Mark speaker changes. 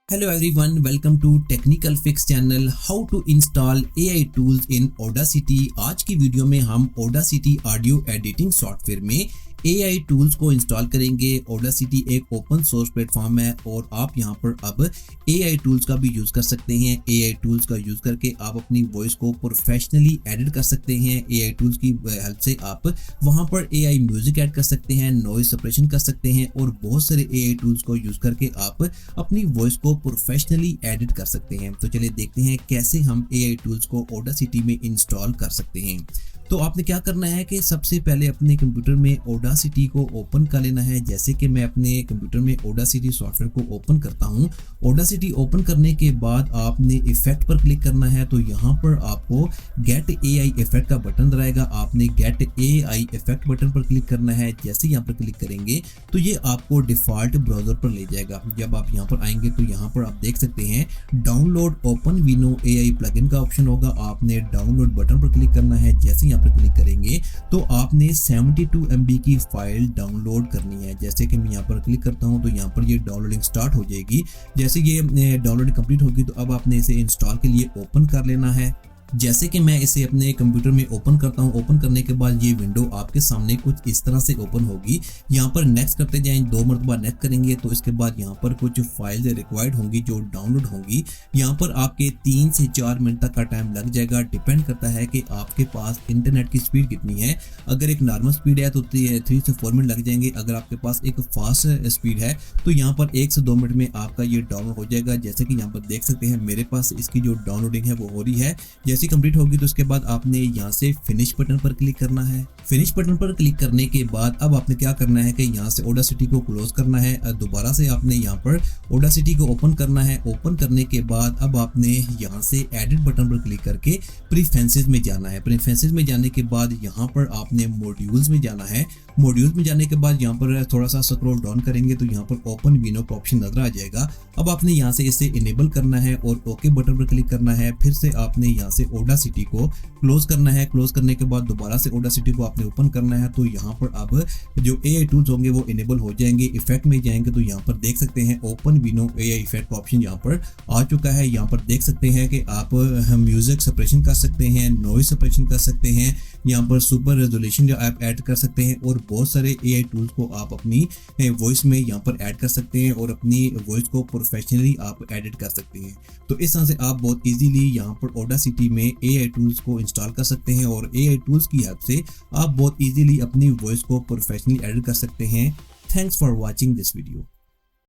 Speaker 1: Hello everyone, welcome to Technical Fix channel. How to install AI tools in Audacity। आज की video में हम Audacity audio editing software में AI tools को install करेंगे। Audacity एक ओपन सोर्स प्लेटफॉर्म है और आप यहां पर अब AI टूल्स का भी यूज कर सकते हैं। AI टूल्स का यूज करके आप अपनी वॉइस को प्रोफेशनली एडिट कर सकते हैं। AI टूल्स की हेल्प से आप वहां पर AI म्यूजिक ऐड कर सकते हैं, नॉइज सप्रेशन कर सकते हैं और बहुत सारे AI टूल्स को यूज करके आप अपनी वॉइस को प्रोफेशनली एडिट कर सकते हैं। तो चलिए देखते हैं कैसे हम AI टूल्स को Audacity में इंस्टॉल कर सकते हैं। तो आपने क्या करना है कि सबसे पहले अपने कंप्यूटर में Audacity को ओपन कर लेना है। जैसे कि मैं अपने कंप्यूटर में Audacity सॉफ्टवेयर को ओपन करता हूं। Audacity ओपन करने के बाद आपने इफेक्ट पर क्लिक करना है। तो यहाँ पर आपको गेट AI इफेक्ट का बटन रहेगा, आपने गेट AI इफेक्ट बटन पर क्लिक करना है। जैसे यहाँ पर क्लिक करेंगे तो ये आपको डिफॉल्ट ब्राउजर पर ले जाएगा। जब आप यहाँ पर आएंगे तो यहाँ पर आप देख सकते हैं डाउनलोड ओपन विनो AI प्लगइन का ऑप्शन होगा। आपने डाउनलोड बटन पर क्लिक करना है। जैसे पर क्लिक करेंगे तो आपने 72 MB की फाइल डाउनलोड करनी है। जैसे कि मैं यहाँ पर क्लिक करता हूँ तो यहाँ पर ये डाउनलोडिंग स्टार्ट हो जाएगी। जैसे ये डाउनलोडिंग कंप्लीट होगी तो अब आपने इसे इंस्टॉल के लिए ओपन कर लेना है। जैसे कि मैं इसे अपने कंप्यूटर में ओपन करता हूं, ओपन करने के बाद ये विंडो आपके सामने कुछ इस तरह से ओपन होगी। यहाँ पर नेक्स्ट करते जाएं, 2 मरतबा नेक्स्ट करेंगे तो इसके बाद यहाँ पर कुछ फाइल्स रिक्वायर्ड होंगी जो डाउनलोड होंगी। यहाँ पर आपके 3 से 4 मिनट तक का टाइम लग जाएगा। डिपेंड करता है कि आपके पास इंटरनेट की स्पीड कितनी है। अगर एक नॉर्मल स्पीड है तो 3 से 4 मिनट लग जाएंगे। अगर आपके पास एक फास्ट स्पीड है तो यहाँ पर 1 से 2 मिनट में आपका ये डाउनलोड हो जाएगा। जैसे कि यहाँ पर देख सकते हैं मेरे पास इसकी जो डाउनलोडिंग है वो हो रही है। जैसे कंप्लीट होगी तो उसके बाद आपने यहाँ से फिनिश बटन पर क्लिक करना है। फिनिश बटन पर क्लिक करने के बाद अब आपने क्या करना है कि यहाँ से Audacity को क्लोज करना है। दोबारा से आपने यहाँ पर Audacity को ओपन करना है। ओपन करने के बाद अब आपने यहाँ से एडिट बटन पर क्लिक करके प्रीफरेंसेस में जाना है। प्रीफरेंसेस में जाने के बाद यहाँ पर आपने मॉड्यूल्स में जाना है। मॉड्यूल्स में जाने के बाद यहाँ पर थोड़ा सा स्क्रॉल डाउन करेंगे तो यहाँ पर ओपन विनो का ऑप्शन नजर आ जाएगा। अब आपने यहाँ से इसे इनेबल करना है और ओके बटन पर क्लिक करना है। फिर से आपने यहाँ से Audacity को क्लोज करना है। क्लोज करने के बाद दोबारा से Audacity को आपने ओपन करना है। तो यहाँ पर अब जो AI टूल्स होंगे वो इनेबल हो जाएंगे। इफेक्ट में जाएंगे तो यहाँ पर देख सकते हैं ओपन विनो AI इफेक्ट का ऑप्शन यहाँ पर आ चुका है। यहाँ पर देख सकते हैं कि आप म्यूजिक सप्रेशन कर सकते हैं, नॉइज सप्रेशन कर सकते हैं, यहाँ पर सुपर रेजोल्यूशन जो आप ऐड कर सकते हैं और बहुत सारे AI टूल्स को आप अपनी वॉइस में यहाँ पर ऐड कर सकते हैं और अपनी वॉइस को प्रोफेशनली आप एडिट कर सकते हैं। तो इस तरह से आप बहुत इजीली यहाँ पर Audacity में AI टूल्स को इंस्टॉल कर सकते हैं और AI टूल्स की हेल्प से आप बहुत इजीली अपनी वॉइस को प्रोफेशनली एडिट कर सकते हैं। Thanks for watching this video.